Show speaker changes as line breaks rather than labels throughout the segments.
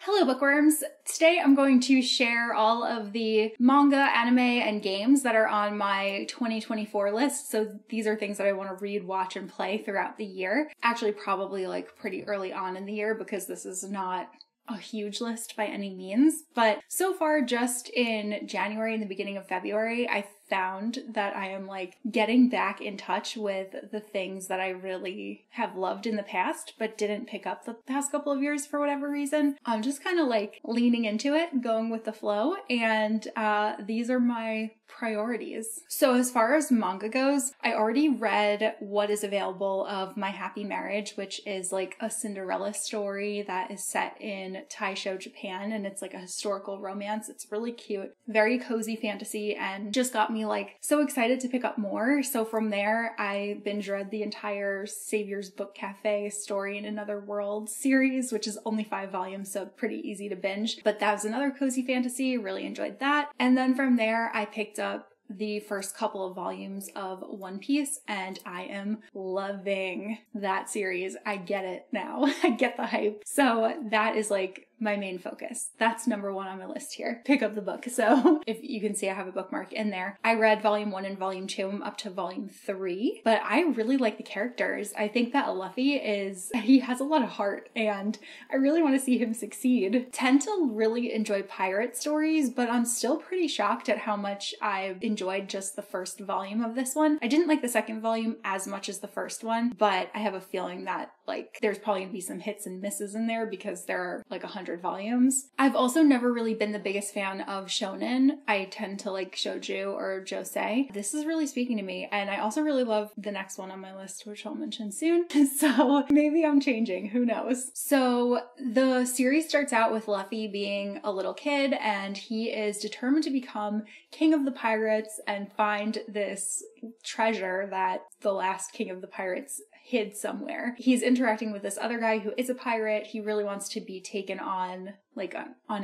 Hello bookworms! Today I'm going to share all of the manga, anime, and games that are on my 2024 list. So these are things that I want to read, watch, and play throughout the year. Actually, probably like pretty early on in the year because this is not a huge list by any means. But so far, just in January and the beginning of February, I found that I am like getting back in touch with the things that I really have loved in the past but didn't pick up the past couple of years for whatever reason. I'm just kind of like leaning into it, going with the flow, and these are my priorities. So as far as manga goes, I already read what is available of My Happy Marriage, which is like a Cinderella story that is set in Taisho, Japan, and it's like a historical romance. It's really cute, very cozy fantasy, and just got me like so excited to pick up more. So from there, I binge read the entire Savior's Book Cafe Story in Another World series, which is only 5 volumes, so pretty easy to binge. But that was another cozy fantasy, really enjoyed that. And then from there, I picked up the first couple of volumes of One Piece, and I am loving that series. I get it now. I get the hype. So that is like my main focus. That's number 1 on my list here. Pick up the book. So if you can see, I have a bookmark in there. I read volume 1 and volume 2. I'm up to volume 3, but I really like the characters. I think that Luffy he has a lot of heart, and I really want to see him succeed. Tend to really enjoy pirate stories, but I'm still pretty shocked at how much I've enjoyed just the first volume of this one. I didn't like the second volume as much as the first one, but I have a feeling that like there's probably gonna be some hits and misses in there because there are like 100 volumes. I've also never really been the biggest fan of shonen. I tend to like shoujo or josei. This is really speaking to me, and I also really love the next one on my list, which I'll mention soon. So maybe I'm changing, who knows? So the series starts out with Luffy being a little kid, and he is determined to become king of the pirates and find this treasure that the last king of the pirates hid somewhere. He's interacting with this other guy who is a pirate. He really wants to be taken on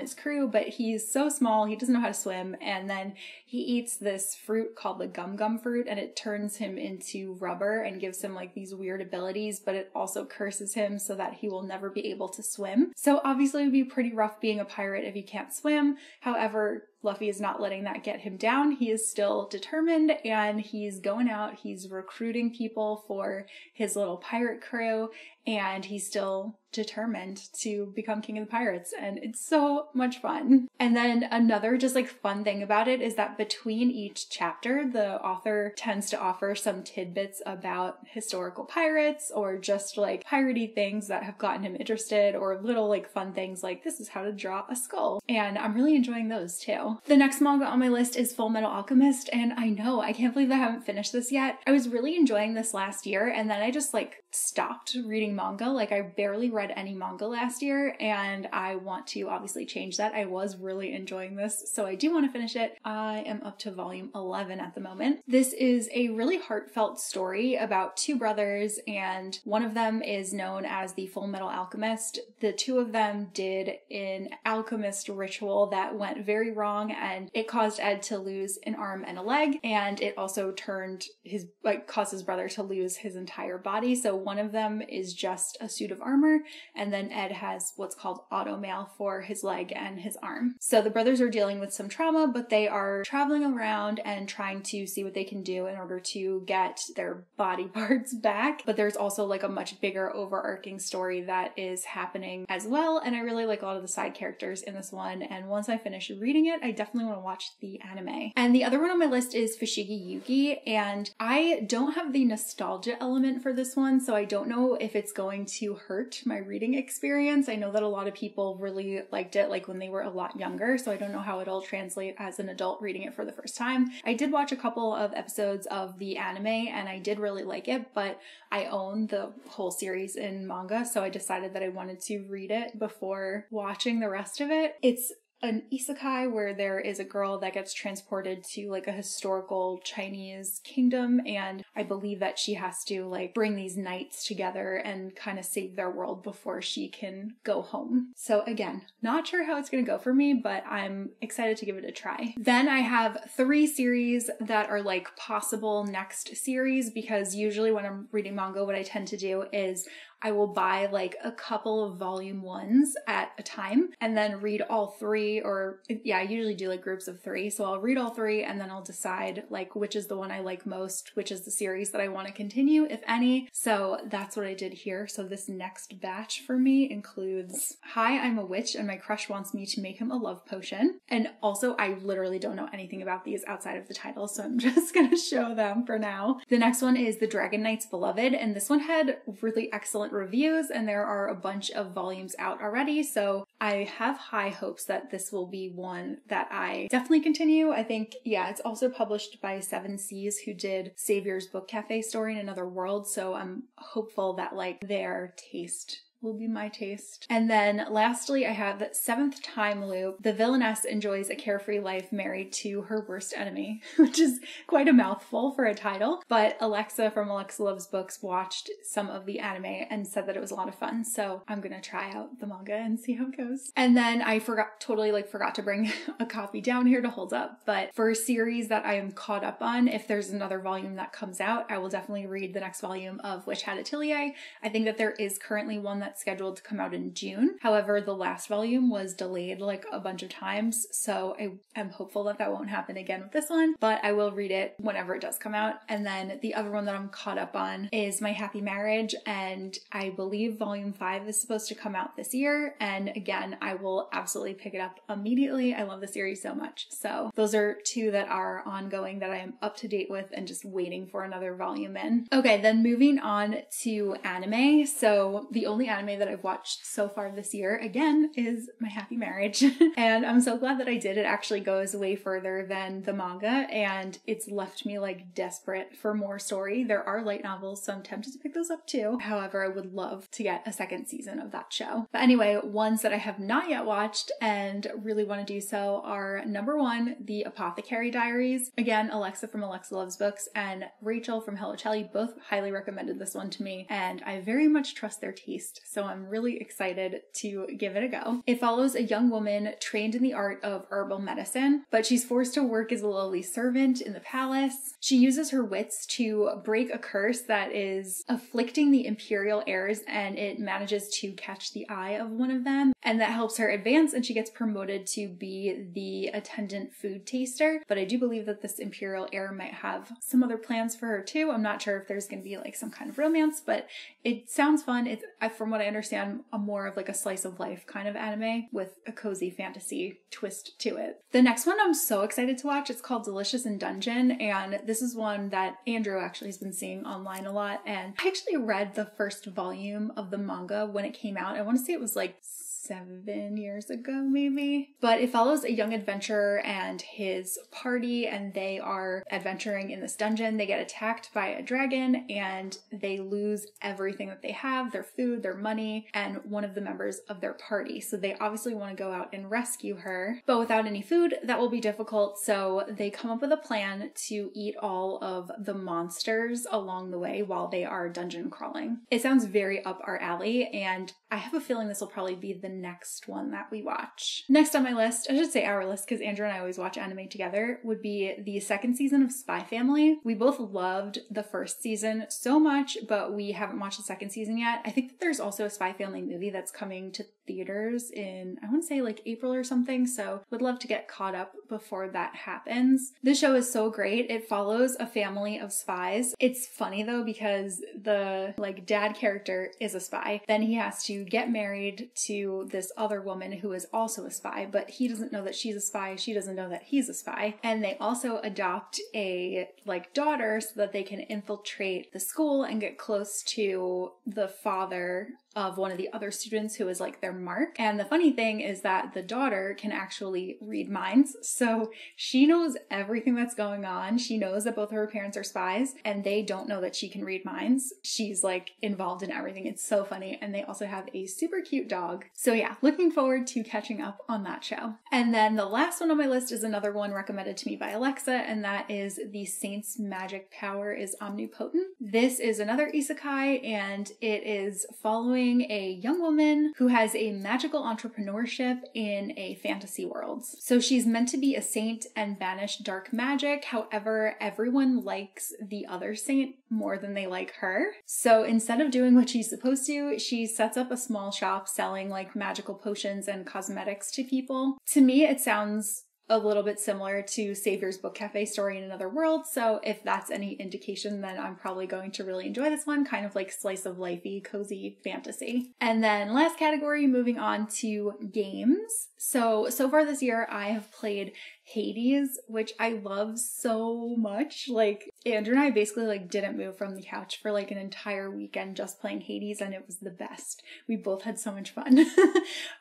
his crew, but he's so small, he doesn't know how to swim, and then he eats this fruit called the gum fruit, and it turns him into rubber and gives him like these weird abilities, but it also curses him so that he will never be able to swim. So obviously it would be pretty rough being a pirate if you can't swim. However, Luffy is not letting that get him down. He is still determined, and he's going out, he's recruiting people for his little pirate crew, and he's still determined to become king of the pirates, and it's so much fun. And then another just like fun thing about it is that between each chapter, the author tends to offer some tidbits about historical pirates or just like piratey things that have gotten him interested, or little like fun things like this is how to draw a skull, and I'm really enjoying those too. The next manga on my list is Full Metal Alchemist, and I can't believe I haven't finished this yet. I was really enjoying this last year, and then I just like stopped reading manga. Like I barely read any manga last year, and I want to obviously change that. I was really enjoying this, so I do want to finish it. I am up to volume 11 at the moment. This is a really heartfelt story about 2 brothers, and one of them is known as the Full Metal Alchemist. The 2 of them did an alchemist ritual that went very wrong, and it caused Ed to lose an arm and a leg, and it also caused his brother to lose his entire body. So one of them is just a suit of armor, and then Ed has what's called automail for his leg and his arm. So the brothers are dealing with some trauma, but they are traveling around and trying to see what they can do in order to get their body parts back. But there's also like a much bigger overarching story that is happening as well, and I really like a lot of the side characters in this one, and once I finish reading it, I definitely want to watch the anime. And the other one on my list is Fushigi Yugi, and I don't have the nostalgia element for this one, so I don't know if it's going to hurt my reading experience. I know that a lot of people really liked it like when they were a lot younger, so I don't know how it'll translate as an adult reading it for the first time. I did watch a couple of episodes of the anime, and I did really like it, but I own the whole series in manga, so I decided that I wanted to read it before watching the rest of it. It's an isekai where there is a girl that gets transported to like a historical Chinese kingdom, and I believe that she has to like bring these knights together and kind of save their world before she can go home. So again, not sure how it's gonna go for me, but I'm excited to give it a try. Then I have 3 series that are like possible next series, because usually when I'm reading manga, what I tend to do is I will buy like a couple of volume 1s at a time and then read all 3, or yeah, I usually do like groups of 3. So I'll read all 3 and then I'll decide like which is the one I like most, which is the series that I want to continue, if any. So that's what I did here. So this next batch for me includes Hi, I'm a Witch and my crush wants me to make him a love potion. And also I literally don't know anything about these outside of the title, so I'm just gonna show them for now. The next one is The Dragon Knight's Beloved, and this one had really excellent reviews and there are a bunch of volumes out already, so I have high hopes that this will be one that I definitely continue. I think, yeah, it's also published by Seven Seas, who did Savior's Book Cafe Story in Another World, so I'm hopeful that like their taste will be my taste. And then lastly, I have Seventh Time Loop. The villainess enjoys a carefree life married to her worst enemy, which is quite a mouthful for a title. But Alexa from Alexa Loves Books watched some of the anime and said that it was a lot of fun. So I'm gonna try out the manga and see how it goes. And then I totally forgot to bring a copy down here to hold up. But for a series that I am caught up on, if there's another volume that comes out, I will definitely read the next volume of Witch Hat Atelier. I think that there is currently one that's scheduled to come out in June. However, the last volume was delayed like a bunch of times, so I am hopeful that that won't happen again with this one, but I will read it whenever it does come out. And then the other one that I'm caught up on is My Happy Marriage, and I believe volume 5 is supposed to come out this year, and again, I will absolutely pick it up immediately. I love the series so much. So those are 2 that are ongoing that I am up to date with and just waiting for another volume in. Okay, then moving on to anime. So the only anime that I've watched so far this year, again, is My Happy Marriage. And I'm so glad that I did. It actually goes way further than the manga, and it's left me like desperate for more story. There are light novels, so I'm tempted to pick those up too. However, I would love to get a second season of that show. But anyway, ones that I have not yet watched and really want to do so are number 1, The Apothecary Diaries. Again, Alexa from Alexa Loves Books and Rachel from Hello Chelly both highly recommended this one to me, and I very much trust their taste. So I'm really excited to give it a go. It follows a young woman trained in the art of herbal medicine, but she's forced to work as a lowly servant in the palace. She uses her wits to break a curse that is afflicting the imperial heirs, and it manages to catch the eye of one of them, and that helps her advance, and she gets promoted to be the attendant food taster. But I do believe that this imperial heir might have some other plans for her too. I'm not sure if there's going to be like some kind of romance, but it sounds fun. It's, from what I understand, a more of like a slice of life kind of anime with a cozy fantasy twist to it. The next one I'm so excited to watch. It's called Delicious in Dungeon, and this is one that Andrew actually has been seeing online a lot, and I actually read the first volume of the manga when it came out. I want to say it was like 7 years ago, maybe. But it follows a young adventurer and his party, and they are adventuring in this dungeon. They get attacked by a dragon, and they lose everything that they have, their food, their money, and one of the members of their party. So they obviously want to go out and rescue her, but without any food, that will be difficult. So they come up with a plan to eat all of the monsters along the way while they are dungeon crawling. It sounds very up our alley, and I have a feeling this will probably be the next one that we watch. Next on my list, I should say our list because Andrew and I always watch anime together, would be the second season of Spy Family. We both loved the first season so much, but we haven't watched the second season yet. I think that there's also a Spy Family movie that's coming to theaters in, I want to say like April or something, so would love to get caught up before that happens. This show is so great. It follows a family of spies. It's funny though because the like dad character is a spy. Then he has to get married to this other woman who is also a spy, but he doesn't know that she's a spy. She doesn't know that he's a spy. And they also adopt a like daughter so that they can infiltrate the school and get close to the father of one of the other students who is like their mark. And the funny thing is that the daughter can actually read minds. So she knows everything that's going on. She knows that both of her parents are spies and they don't know that she can read minds. She's like involved in everything. It's so funny. And they also have a super cute dog. So yeah, looking forward to catching up on that show. And then the last one on my list is another one recommended to me by Alexa, and that is The Saint's Magic Power is Omnipotent. This is another isekai, and it is following following a young woman who has a magical entrepreneurship in a fantasy world. So she's meant to be a saint and banish dark magic. However, everyone likes the other saint more than they like her. So instead of doing what she's supposed to, she sets up a small shop selling like magical potions and cosmetics to people. To me, it sounds a little bit similar to Savior's Book Cafe Story in Another World. So if that's any indication, then I'm probably going to really enjoy this one. Kind of like slice of lifey, cozy fantasy. And then last category, moving on to games. So far this year, I have played Hades, which I love so much. Like, Andrew and I basically like didn't move from the couch for like an entire weekend just playing Hades, and it was the best. We both had so much fun.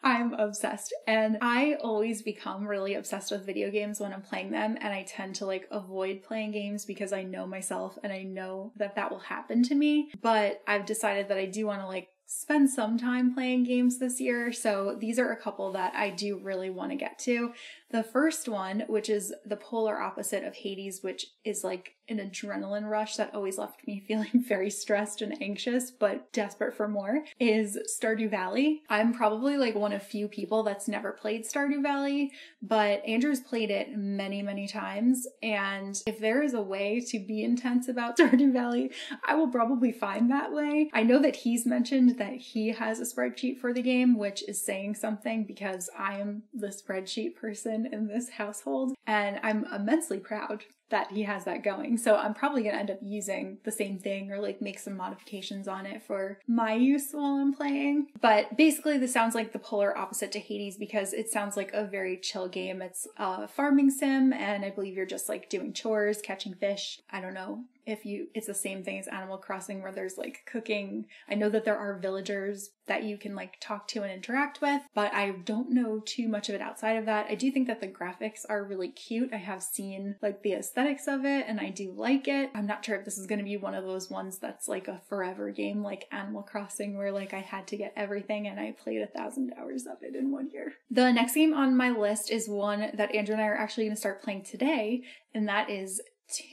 I'm obsessed. And I always become really obsessed with video games when I'm playing them, and I tend to like avoid playing games because I know myself and I know that that will happen to me. But I've decided that I do want to like spend some time playing games this year. So these are a couple that I do really want to get to. The first one, which is the polar opposite of Hades, which is like an adrenaline rush that always left me feeling very stressed and anxious, but desperate for more, is Stardew Valley. I'm probably like one of few people that's never played Stardew Valley, but Andrew's played it many, many times. And if there is a way to be intense about Stardew Valley, I will probably find that way. I know that he's mentioned that he has a spreadsheet for the game, which is saying something because I am the spreadsheet person in this household, and I'm immensely proud that he has that going. So I'm probably going to end up using the same thing or like make some modifications on it for my use while I'm playing. But basically this sounds like the polar opposite to Hades because it sounds like a very chill game. It's a farming sim, and I believe you're just like doing chores, catching fish. I don't know if it's the same thing as Animal Crossing where there's like cooking. I know that there are villagers that you can like talk to and interact with, but I don't know too much of it outside of that. I do think that the graphics are really cute. I have seen like the aesthetics of it and I do like it. I'm not sure if this is going to be one of those ones that's like a forever game like Animal Crossing where like I had to get everything and I played 1,000 hours of it in 1 year. The next game on my list is one that Andrew and I are actually going to start playing today, and that is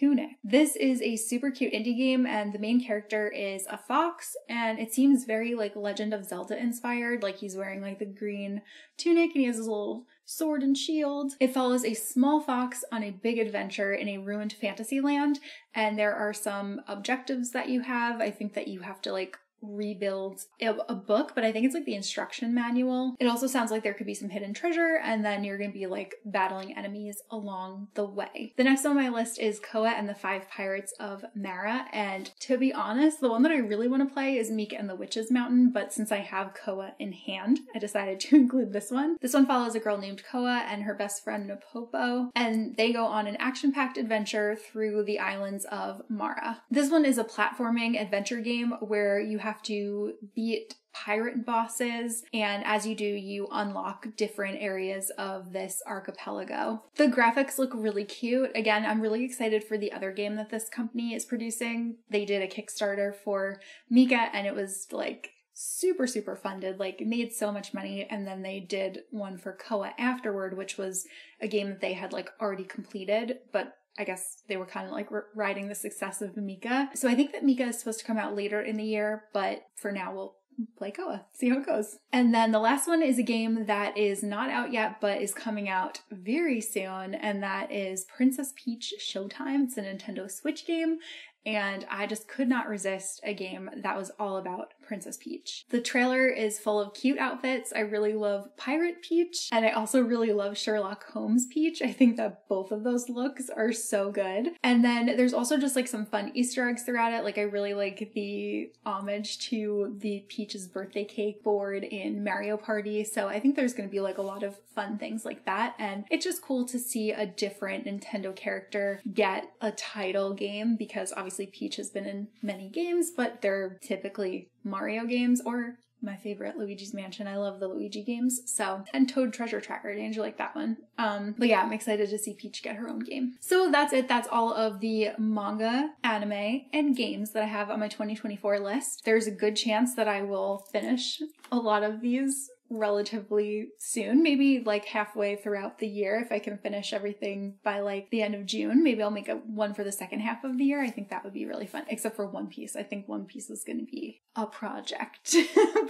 Tunic. This is a super cute indie game, and the main character is a fox, and it seems very like Legend of Zelda inspired. Like he's wearing like the green tunic and he has his little sword and shield. It follows a small fox on a big adventure in a ruined fantasy land, and there are some objectives that you have. I think that you have to like rebuild a book, but I think it's like the instruction manual. It also sounds like there could be some hidden treasure, and then you're going to be like battling enemies along the way. The next on my list is Koa and the Five Pirates of Mara, and to be honest, the one that I really want to play is Mika and the Witch's Mountain, but since I have Koa in hand, I decided to include this one. This one follows a girl named Koa and her best friend Napopo, and they go on an action-packed adventure through the islands of Mara. This one is a platforming adventure game where you have to beat pirate bosses, and as you do, you unlock different areas of this archipelago. The graphics look really cute. Again, I'm really excited for the other game that this company is producing. They did a Kickstarter for Mika, and it was like super funded, like made so much money, and then they did one for Koa afterward, which was a game that they had like already completed, but I guess they were kind of like riding the success of Mika. So I think that Mika is supposed to come out later in the year, but for now we'll play Koa, see how it goes. And then the last one is a game that is not out yet, but is coming out very soon, and that is Princess Peach Showtime. It's a Nintendo Switch game, and I just could not resist a game that was all about Princess Peach. The trailer is full of cute outfits. I really love Pirate Peach, and I also really love Sherlock Holmes Peach. I think that both of those looks are so good. And then there's also just like some fun Easter eggs throughout it. Like I really like the homage to the Peach's birthday cake board in Mario Party. So I think there's going to be like a lot of fun things like that. And it's just cool to see a different Nintendo character get a title game, because obviously Peach has been in many games, but they're typically Mario games, or my favorite, Luigi's Mansion. I love the Luigi games. So, and Toad Treasure Tracker. Didn't you like that one? But yeah, I'm excited to see Peach get her own game. So that's it. That's all of the manga, anime, and games that I have on my 2024 list. There's a good chance that I will finish a lot of these relatively soon, maybe like halfway throughout the year. If I can finish everything by like the end of June, maybe I'll make one for the second half of the year. I think that would be really fun, except for One Piece. I think One Piece is going to be a project,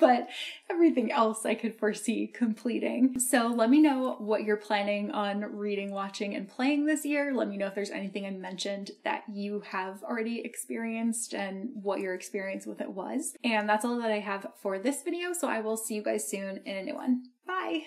but everything else I could foresee completing. So let me know what you're planning on reading, watching, and playing this year. Let me know if there's anything I mentioned that you have already experienced and what your experience with it was. And that's all that I have for this video, so I will see you guys soon in a new one. Bye!